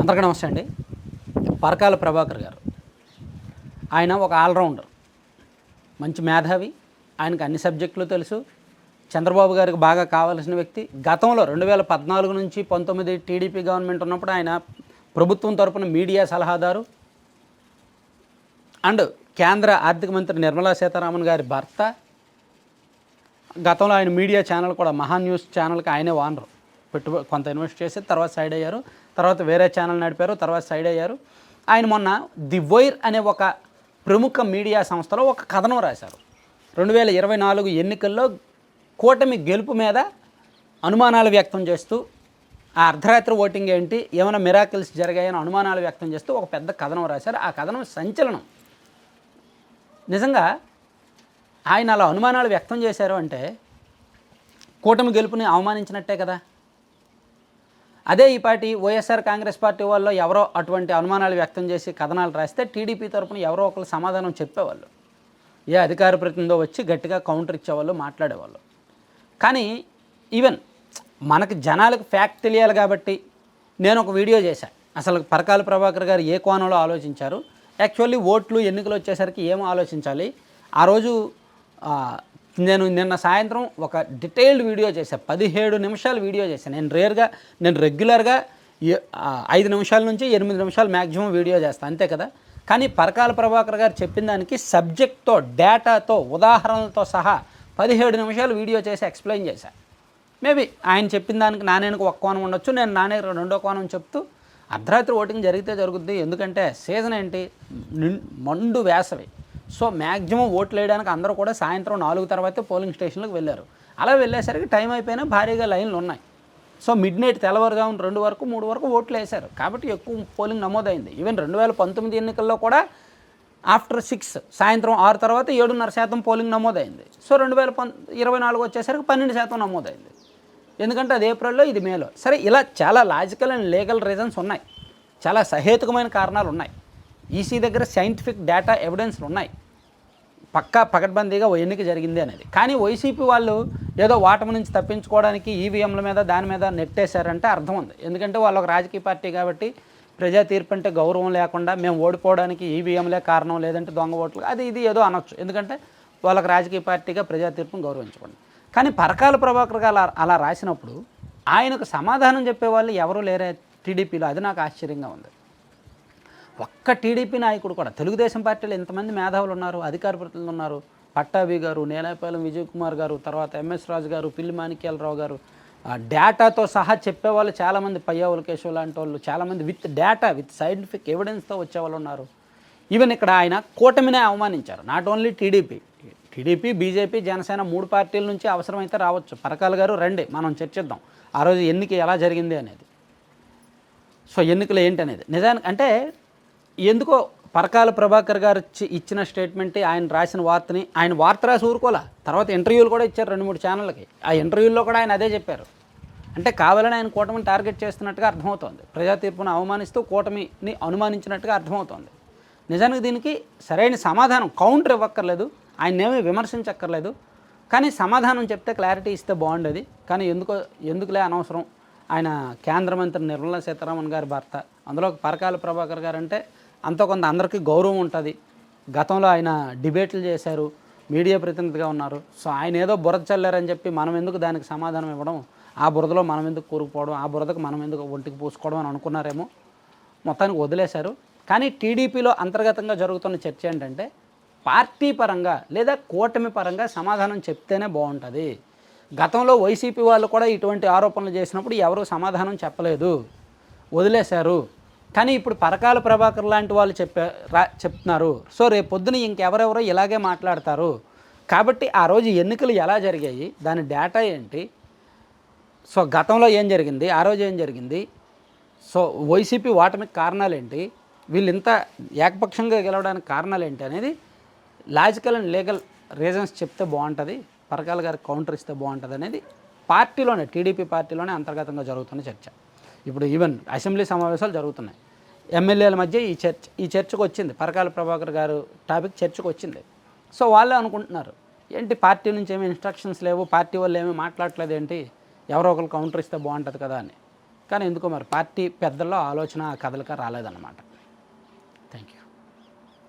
అందరికీ నమస్తే అండి. పరకాల ప్రభాకర్ గారు ఆయన ఒక ఆల్రౌండర్, మంచి మేధావి. ఆయనకు అన్ని సబ్జెక్టులు తెలుసు. చంద్రబాబు గారికి బాగా కావాల్సిన వ్యక్తి. గతంలో 2014 నుంచి 19 టీడీపీ గవర్నమెంట్ ఉన్నప్పుడు ఆయన ప్రభుత్వం తరపున మీడియా సలహాదారు అండ్ కేంద్ర ఆర్థిక మంత్రి నిర్మలా సీతారామన్ గారి భర్త. గతంలో ఆయన మీడియా ఛానల్ కూడా మహా న్యూస్ ఛానల్కి ఆయనే ఓనరు. కొంత ఇన్వెస్ట్ చేసి తర్వాత సైడ్ అయ్యారు. తర్వాత వేరే ఛానల్ నడిపారు, తర్వాత సైడ్ అయ్యారు. ఆయన మొన్న ది వైర్ అనే ఒక ప్రముఖ మీడియా సంస్థలో ఒక కథనం రాశారు. 2024 ఎన్నికల్లో కూటమి గెలుపు మీద అనుమానాలు వ్యక్తం చేస్తూ, ఆ అర్ధరాత్రి ఓటింగ్ ఏంటి, ఏమైనా మిరాకిల్స్ జరిగాయని అనుమానాలు వ్యక్తం చేస్తూ ఒక పెద్ద కథనం రాశారు. ఆ కథనం సంచలనం. నిజంగా ఆయన అలా అనుమానాలు వ్యక్తం చేశారు అంటే కూటమి గెలుపుని అవమానించినట్టే కదా. అదే ఈ పార్టీ వైఎస్ఆర్ కాంగ్రెస్ పార్టీ వాళ్ళు ఎవరో అటువంటి అనుమానాలు వ్యక్తం చేసి కథనాలు రాస్తే టీడీపీ తరపున ఎవరో ఒకరు సమాధానం చెప్పేవాళ్ళు. ఏ అధికార ప్రతినిధో వచ్చి గట్టిగా కౌంటర్ ఇచ్చేవాళ్ళు, మాట్లాడేవాళ్ళు. కానీ ఈవెన్ మనకి జనాలకు ఫ్యాక్ట్ తెలియాలి కాబట్టి నేను ఒక వీడియో చేశాను. అసలు పరకాల ప్రభాకర్ గారు ఏ కోణంలో ఆలోచించారు, యాక్చువల్లీ ఓట్లు ఎన్నికలు వచ్చేసరికి ఏం ఆలోచించాలి. ఆ రోజు నేను నిన్న సాయంత్రం ఒక డీటెయిల్డ్ వీడియో చేశాను. 17 నిమిషాల వీడియో చేశాను. నేను రెగ్యులర్గా 5 నిమిషాల నుంచి 8 నిమిషాలు మ్యాక్సిమం వీడియో చేస్తాను, అంతే కదా. కానీ పరకాల ప్రభాకర్ గారు చెప్పిన దానికి సబ్జెక్ట్తో, డేటాతో, ఉదాహరణలతో సహా 17 నిమిషాలు వీడియో చేసి ఎక్స్ప్లెయిన్ చేశాను. మేబీ ఆయన చెప్పిన దానికి నానేనికి ఒక కోణం ఉండొచ్చు, నేను నానే రెండో కోణం చెప్తూ అర్ధరాత్రి ఓటింగ్ జరిగితే జరుగుద్ది. ఎందుకంటే సీజన్ ఏంటి, మండు వేసవి. సో మ్యాక్సిమం ఓట్లు వేయడానికి అందరూ కూడా సాయంత్రం 4 తర్వాతే పోలింగ్ స్టేషన్లకు వెళ్ళారు. అలా వెళ్ళేసరికి టైం అయిపోయినా భారీగా లైన్లు ఉన్నాయి. సో మిడ్ నైట్ తెల్లవారుజామున 2 వరకు 3 వరకు ఓట్లు వేశారు. కాబట్టి ఎక్కువ పోలింగ్ నమోదైంది. ఈవెన్ 2019 ఎన్నికల్లో కూడా ఆఫ్టర్ 6 సాయంత్రం 6 తర్వాత 7.5% పోలింగ్ నమోదైంది. సో 2024 వచ్చేసరికి 12% నమోదైంది. ఎందుకంటే అది ఏప్రిల్లో, ఇది మేలో. సరే, ఇలా చాలా లాజికల్ అండ్ లీగల్ రీజన్స్ ఉన్నాయి, చాలా సహేతుకమైన కారణాలు ఉన్నాయి. ఈసీ దగ్గర సైంటిఫిక్ డేటా ఎవిడెన్స్లు ఉన్నాయి, పక్కా పకడ్బందీగా ఎన్నిక జరిగింది అనేది. కానీ వైసీపీ వాళ్ళు ఏదో ఓటమి నుంచి తప్పించుకోవడానికి ఈవీఎంల మీద దాని మీద నెట్టేశారంటే అర్థం ఉంది. ఎందుకంటే వాళ్ళు ఒక రాజకీయ పార్టీ కాబట్టి ప్రజా తీర్పు అంటే గౌరవం లేకుండా మేము ఓడిపోవడానికి ఈవీఎంలే కారణం, లేదంటే దొంగ ఓట్లు, అది ఇది ఏదో అనొచ్చు. ఎందుకంటే వాళ్ళకి రాజకీయ పార్టీగా ప్రజా తీర్పును గౌరవించుకోండి. కానీ పరకాల ప్రభాకర్ గారు అలా రాసినప్పుడు ఆయనకు సమాధానం చెప్పేవాళ్ళు ఎవరూ లేరే టీడీపీలో. అది నాకు ఆశ్చర్యంగా ఉంది. ఒక్క టీడీపీ నాయకుడు కూడా, తెలుగుదేశం పార్టీలో ఎంతమంది మేధావులు ఉన్నారు, అధికార ప్రతినిధులు ఉన్నారు. పట్టాభి గారు, నేలపాలెం విజయ్ కుమార్ గారు, తర్వాత ఎంఎస్ రాజు గారు, పిల్లి మాణిక్యాలరావు గారు, డేటాతో సహా చెప్పేవాళ్ళు చాలామంది, పయ్యావుల కేశవ్ లాంటి వాళ్ళు చాలామంది విత్ డేటా, విత్ సైంటిఫిక్ ఎవిడెన్స్తో వచ్చేవాళ్ళు ఉన్నారు. ఈవెన్ ఇక్కడ ఆయన కూటమినే అవమానించారు. Not only TDP, BJP, Janasena 3 పార్టీల నుంచి అవసరమైతే రావచ్చు. పరకాల గారు రండి, మనం చర్చిద్దాం ఆ రోజు ఎన్నిక ఎలా జరిగింది అనేది. సో ఎన్నికలు ఏంటి అనేది నిజానికి అంటే ఎందుకో పరకాల ప్రభాకర్ గారు ఇచ్చిన స్టేట్మెంట్, ఆయన రాసిన వార్తని, ఆయన వార్త రాసి ఊరుకోలే. తర్వాత ఇంటర్వ్యూలు కూడా ఇచ్చారు 2-3 ఛానళ్ళకి. ఆ ఇంటర్వ్యూల్లో కూడా ఆయన అదే చెప్పారు. అంటే కావాలని ఆయన కూటమిని టార్గెట్ చేస్తున్నట్టుగా అర్థమవుతోంది. ప్రజా తీర్పును అవమానిస్తూ కూటమిని అనుమానించినట్టుగా అర్థమవుతోంది. నిజానికి దీనికి సరైన సమాధానం, కౌంటర్ ఇవ్వక్కర్లేదు, ఆయన్నేమీ విమర్శించక్కర్లేదు. కానీ సమాధానం చెప్తే క్లారిటీ ఇస్తే బాగుండేది. కానీ ఎందుకులే అనవసరం. ఆయన కేంద్ర మంత్రి నిర్మలా సీతారామన్ గారి భర్త, అందులో పరకాల ప్రభాకర్ గారు అంటే అంతో కొంత అందరికీ గౌరవం ఉంటుంది. గతంలో ఆయన డిబేట్లు చేశారు, మీడియా ప్రతినిధిగా ఉన్నారు. సో ఆయన ఏదో బురద చల్లారని చెప్పి మనం ఎందుకు దానికి సమాధానం ఇవ్వడం, ఆ బురదలో మనం ఎందుకు కూరుకుపోవడం, ఆ బురదకు మనం ఎందుకు ఒంటికి పూసుకోవడం అని అనుకున్నారేమో. మొత్తానికి వదిలేశారు. కానీ టీడీపీలో అంతర్గతంగా జరుగుతున్న చర్చ ఏంటంటే పార్టీ పరంగా లేదా కూటమి పరంగా సమాధానం చెప్తేనే బాగుంటుంది. గతంలో వైసీపీ వాళ్ళు కూడా ఇటువంటి ఆరోపణలు చేసినప్పుడు ఎవరూ సమాధానం చెప్పలేదు, వదిలేశారు. కానీ ఇప్పుడు పరకాల ప్రభాకర్ లాంటి వాళ్ళు చెప్తున్నారు. సో రేపు పొద్దున ఇంకెవరెవరో ఇలాగే మాట్లాడతారు. కాబట్టి ఆ రోజు ఎన్నికలు ఎలా జరిగాయి, దాని డేటా ఏంటి, సో గతంలో ఏం జరిగింది, ఆ రోజు ఏం జరిగింది, సో వైసీపీ ఓటమికి కారణాలు ఏంటి, వీళ్ళు ఇంత ఏకపక్షంగా గెలవడానికి కారణాలు ఏంటి అనేది లాజికల్ అండ్ లీగల్ రీజన్స్ చెప్తే బాగుంటుంది, పరకాల గారికి కౌంటర్ ఇస్తే బాగుంటుంది అనేది పార్టీలోనే, టీడీపీ పార్టీలోనే అంతర్గతంగా జరుగుతున్న చర్చ. ఇప్పుడు ఈవెన్ అసెంబ్లీ సమావేశాలు జరుగుతున్నాయి, ఎమ్మెల్యేల మధ్య ఈ చర్చకు వచ్చింది, పరకాల ప్రభాకర్ గారు టాపిక్ చర్చకు వచ్చింది. సో వాళ్ళే అనుకుంటున్నారు, ఏంటి పార్టీ నుంచి ఏమీ ఇన్స్ట్రక్షన్స్ లేవు, పార్టీ వాళ్ళు ఏమీ మాట్లాడట్లేదు, ఏంటి ఎవరో ఒకరు కౌంటర్ ఇస్తే బాగుంటుంది కదా అని. కానీ ఎందుకో మరి పార్టీ పెద్దల్లో ఆలోచన కదలిక రాలేదన్నమాట. Thank you.